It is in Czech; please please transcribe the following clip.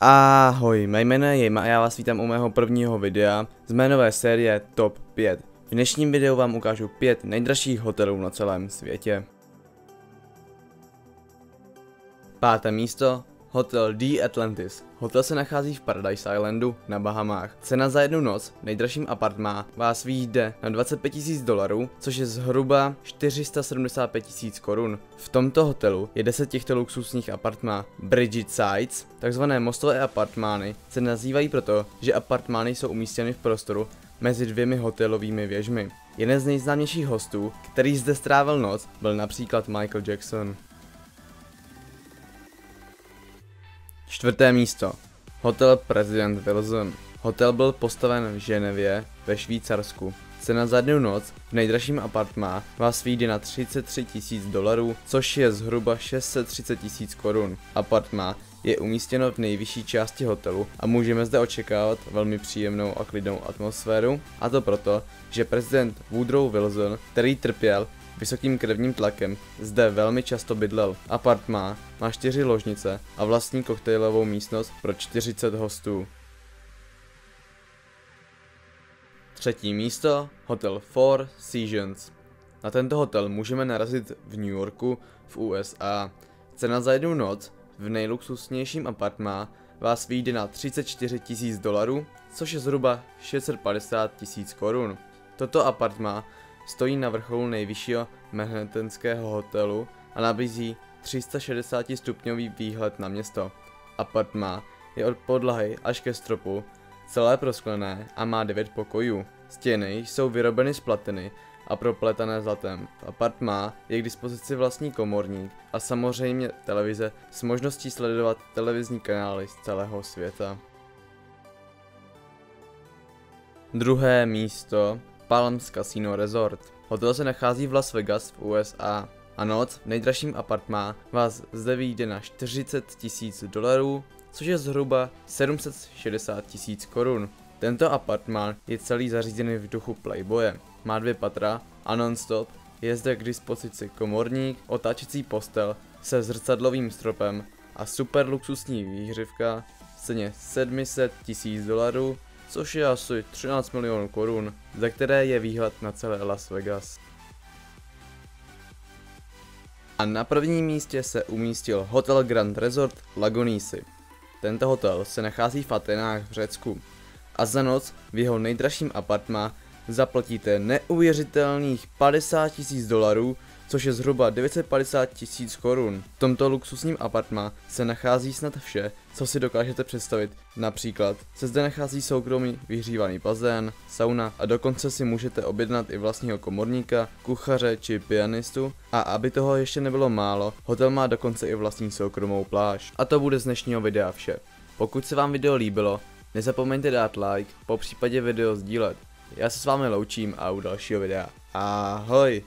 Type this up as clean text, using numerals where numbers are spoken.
Ahoj, mé jméno je Jejma a já vás vítám u mého prvního videa z mé nové série Top 5. V dnešním videu vám ukážu 5 nejdražších hotelů na celém světě. Páté místo, hotel The Atlantis. Hotel se nachází v Paradise Islandu na Bahamách. Cena za jednu noc v nejdražším apartmá vás vyjde na $25 000, což je zhruba 475 000 korun. V tomto hotelu je 10 těchto luxusních apartmá. Bridget Sides, takzvané mostové apartmány, se nazývají proto, že apartmány jsou umístěny v prostoru mezi dvěmi hotelovými věžmi. Jeden z nejznámějších hostů, který zde strávil noc, byl například Michael Jackson. Čtvrté místo. Hotel President Wilson. Hotel byl postaven v Ženevě ve Švýcarsku. Cena za jednu noc v nejdražším apartmá vás vyjde na $33 000, což je zhruba 630 000 korun. Apartmá je umístěno v nejvyšší části hotelu a můžeme zde očekávat velmi příjemnou a klidnou atmosféru, a to proto, že prezident Woodrow Wilson, který trpěl vysokým krevním tlakem, zde velmi často bydlel. Apartmá má 4 ložnice a vlastní koktejlovou místnost pro 40 hostů. Třetí místo, hotel Four Seasons. Na tento hotel můžeme narazit v New Yorku v USA. Cena za jednu noc v nejluxusnějším apartmá vás vyjde na $34 000, což je zhruba 650 000 korun. Toto apartmá stojí na vrcholu nejvyššího manhattanského hotelu a nabízí 360 stupňový výhled na město. Apartmá je od podlahy až ke stropu celé prosklené a má 9 pokojů. Stěny jsou vyrobeny z platiny a propletané zlatem. V apartmá je k dispozici vlastní komorník a samozřejmě televize s možností sledovat televizní kanály z celého světa. Druhé místo, Palms Casino Resort. Hotel se nachází v Las Vegas v USA a noc v nejdražším apartmá vás zde vyjde na $40 000, což je zhruba 760 000 korun. Tento apartmán je celý zařízený v duchu Playboye. Má 2 patra a non-stop je zde k dispozici komorník, otáčecí postel se zrcadlovým stropem a super luxusní výhřivka v ceně $700 000, což je asi 13 milionů korun, za které je výhled na celé Las Vegas. A na prvním místě se umístil hotel Grand Resort Lagonízy. Tento hotel se nachází v Atenách v Řecku a za noc v jeho nejdražším apartmá zaplatíte neuvěřitelných $50 000, což je zhruba 950 000 korun. V tomto luxusním apartmá se nachází snad vše, co si dokážete představit. Například se zde nachází soukromý vyhřívaný bazén, sauna a dokonce si můžete objednat i vlastního komorníka, kuchaře či pianistu. A aby toho ještě nebylo málo, hotel má dokonce i vlastní soukromou pláž. A to bude z dnešního videa vše. Pokud se vám video líbilo, nezapomeňte dát like, popřípadě video sdílet. Já se s vámi loučím a u dalšího videa. Ahoj!